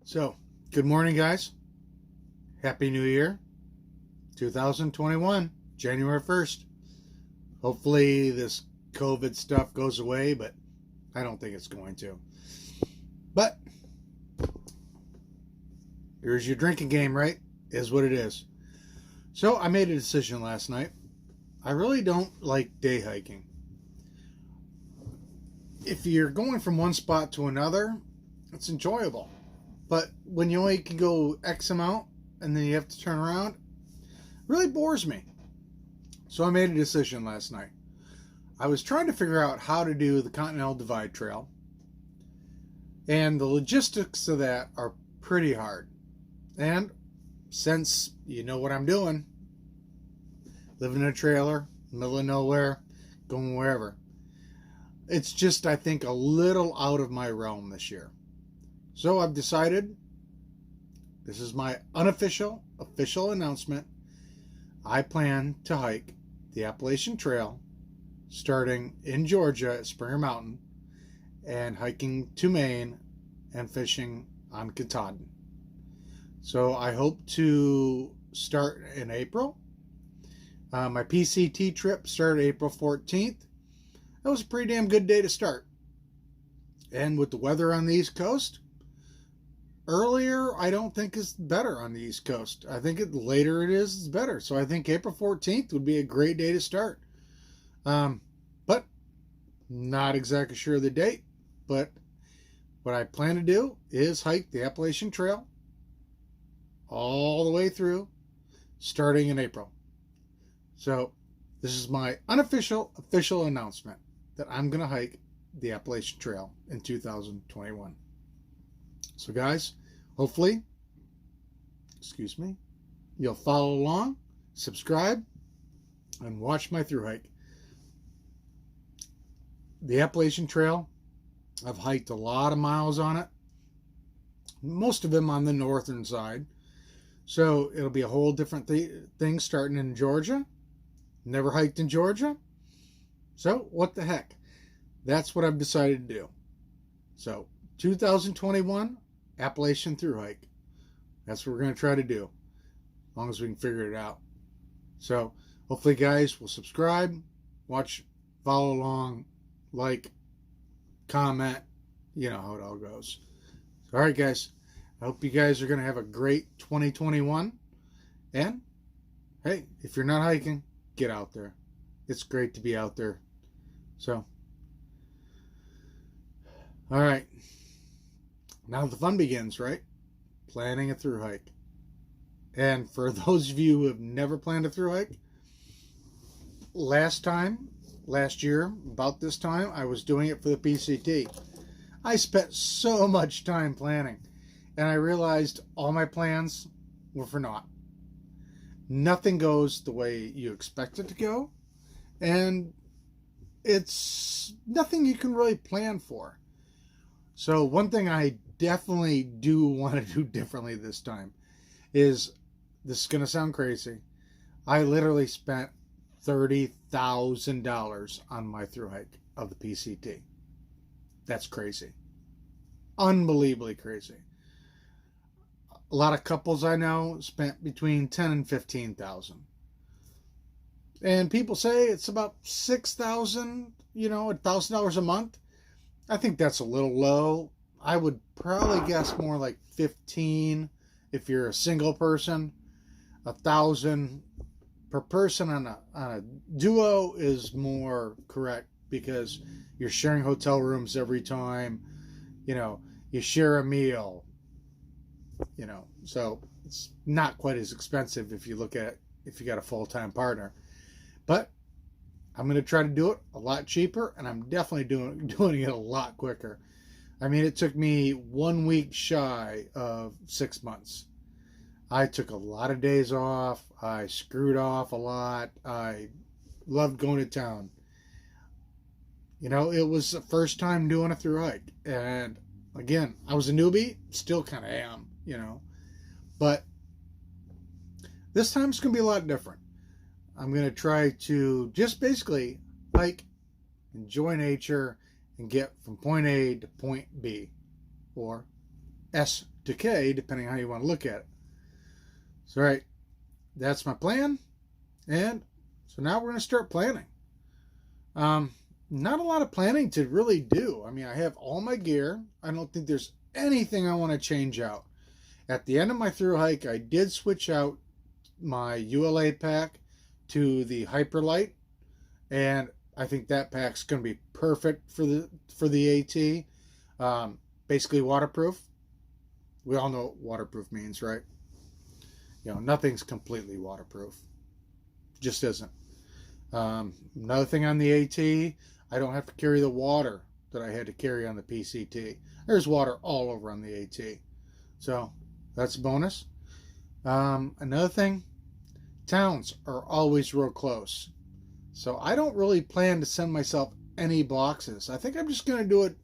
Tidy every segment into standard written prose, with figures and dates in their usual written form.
So, good morning, guys. Happy New Year, 2021, January 1st. Hopefully this COVID stuff goes away, but I don't think it's going to. But here's your drinking game, right? Is what it is. So, I made a decision last night. I really don't like day hiking. If you're going from one spot to another, it's enjoyable. But when you only can go X amount and then you have to turn around, it really bores me. So I made a decision last night. I was trying to figure out how to do the Continental Divide Trail. And the logistics of that are pretty hard. And since you know what I'm doing, living in a trailer, middle of nowhere, going wherever, it's just, I think, a little out of my realm this year. So I've decided, this is my official announcement. I plan to hike the Appalachian Trail starting in Georgia at Springer Mountain and hiking to Maine and fishing on Katahdin. So I hope to start in April. My PCT trip started April 14th. That was a pretty damn good day to start. And with the weather on the East Coast, earlier, I don't think is better on the East Coast. I think later it is better. So I think April 14th would be a great day to start. But not exactly sure of the date. But what I plan to do is hike the Appalachian Trail all the way through, starting in April. So this is my official announcement that I'm going to hike the Appalachian Trail in 2021. So guys, hopefully, you'll follow along, subscribe, and watch my through hike. The Appalachian Trail, I've hiked a lot of miles on it, most of them on the northern side. So it'll be a whole different thing starting in Georgia. Never hiked in Georgia. So what the heck? That's what I've decided to do. So 2021 Appalachian through hike. That's what we're going to try to do, as long as we can figure it out. So hopefully guys will subscribe, watch, follow along, like, comment. You know how it all goes. All right, guys. I hope you guys are going to have a great 2021. And hey, if you're not hiking, get out there. It's great to be out there. So, all right. Now the fun begins, right? Planning a through hike. And for those of you who have never planned a through hike, last year, about this time, I was doing it for the PCT. I spent so much time planning, and I realized all my plans were for naught. Nothing goes the way you expect it to go, and it's nothing you can really plan for. So one thing I definitely do want to do differently this time is, this is going to sound crazy, I literally spent $30,000 on my through hike of the PCT. That's crazy. Unbelievably crazy. A lot of couples I know spent between $10,000 and $15,000. And people say it's about $6,000, $1,000 a month. I think that's a little low. I would probably guess more like 15 if you're a single person. 1,000 per person on a duo is more correct, because you're sharing hotel rooms every time. You share a meal. So it's not quite as expensive if you got a full-time partner. But I'm going to try to do it a lot cheaper, and I'm definitely doing it a lot quicker. I mean, it took me 1 week shy of 6 months. I took a lot of days off. I screwed off a lot. I loved going to town. It was the first time doing a through hike. And again, I was a newbie, still kind of am, But this time it's going to be a lot different. I'm going to try to just basically hike, enjoy nature, and get from point A to point B. Or S to K, depending on how you want to look at it. So, all right, that's my plan. And so now we're going to start planning. Not a lot of planning to really do. I mean, I have all my gear. I don't think there's anything I want to change out. At the end of my through hike, I did switch out my ULA pack to the Hyperlight, and I think that pack's going to be perfect for the AT. Basically waterproof. We all know what waterproof means, right? You know, nothing's completely waterproof. Just isn't. Another thing on the AT, I don't have to carry the water that I had to carry on the PCT. There's water all over on the AT. So that's a bonus. Another thing, towns are always real close. So I don't really plan to send myself any boxes. I think I'm just going to do it,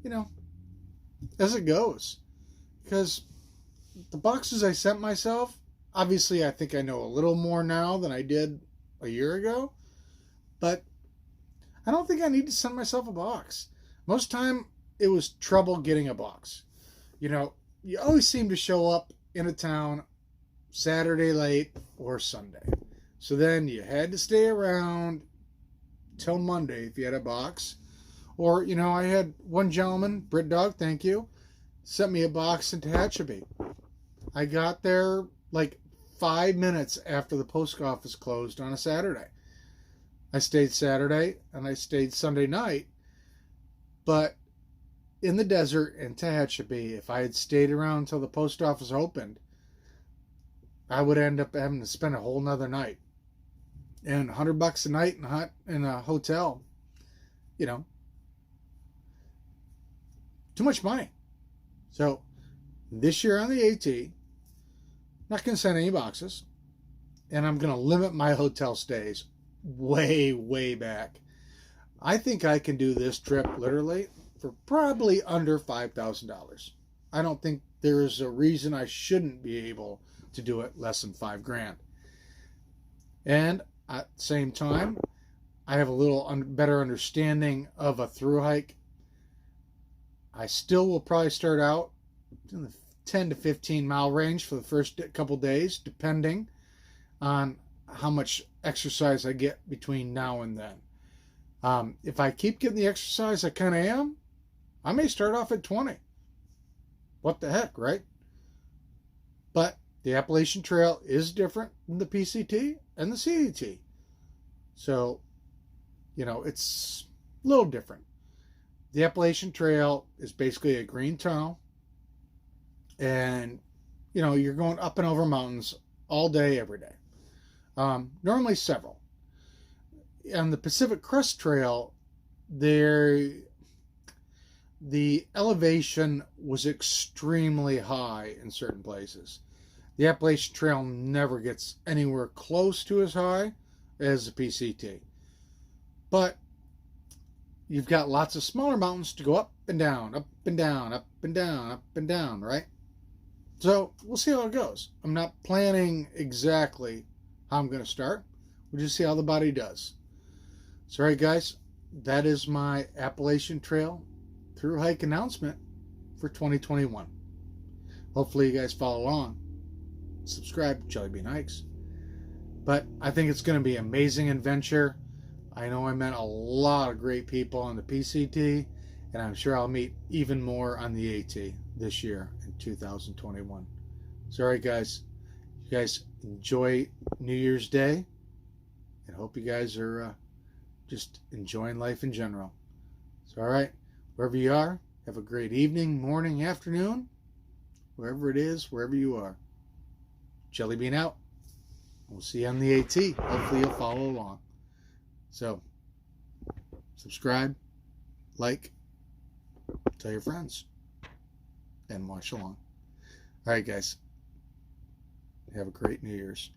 you know, as it goes. Because the boxes I sent myself, obviously I think I know a little more now than I did a year ago. But I don't think I need to send myself a box. Most time it was trouble getting a box. You know, you always seem to show up in a town Saturday late or Sunday. So then you had to stay around till Monday if you had a box. Or, you know, I had one gentleman, Brit Dog, thank you, sent me a box in Tehachapi. I got there like 5 minutes after the post office closed on a Saturday. I stayed Saturday and I stayed Sunday night. But in the desert in Tehachapi, if I had stayed around until the post office opened, I would end up having to spend a whole nother night. And $100 a night in a hotel, you know, too much money. So this year on the AT, not going to send any boxes, and I'm going to limit my hotel stays way, way back. I think I can do this trip literally for probably under $5,000. I don't think there is a reason I shouldn't be able to do it less than $5,000. And at the same time, I have a little better understanding of a through hike. I still will probably start out in the 10 to 15 mile range for the first couple days, depending on how much exercise I get between now and then. If I keep getting the exercise I kind of am, I may start off at 20. What the heck, right? But the Appalachian Trail is different than the PCT and the CAT. So, you know, it's a little different. The Appalachian Trail is basically a green tunnel. And, you know, you're going up and over mountains all day, every day. Normally several. On the Pacific Crest Trail, the elevation was extremely high in certain places. The Appalachian Trail never gets anywhere close to as high as the PCT. But you've got lots of smaller mountains to go up and down, up and down, up and down, up and down, right? So we'll see how it goes. I'm not planning exactly how I'm going to start. We'll just see how the body does. So, all right, guys, that is my Appalachian Trail through hike announcement for 2021. Hopefully you guys follow along. Subscribe to Jelly Bean Hikes. But I think it's going to be an amazing adventure. I know I met a lot of great people on the PCT, and I'm sure I'll meet even more on the AT this year in 2021. So, all right, guys, you guys enjoy New Year's Day, and hope you guys are just enjoying life in general. So, all right, wherever you are, have a great evening, morning, afternoon, wherever it is, wherever you are. Jelly Bean out. We'll see you on the AT. Hopefully you'll follow along. So, subscribe, like, tell your friends, and watch along. All right, guys. Have a great New Year's.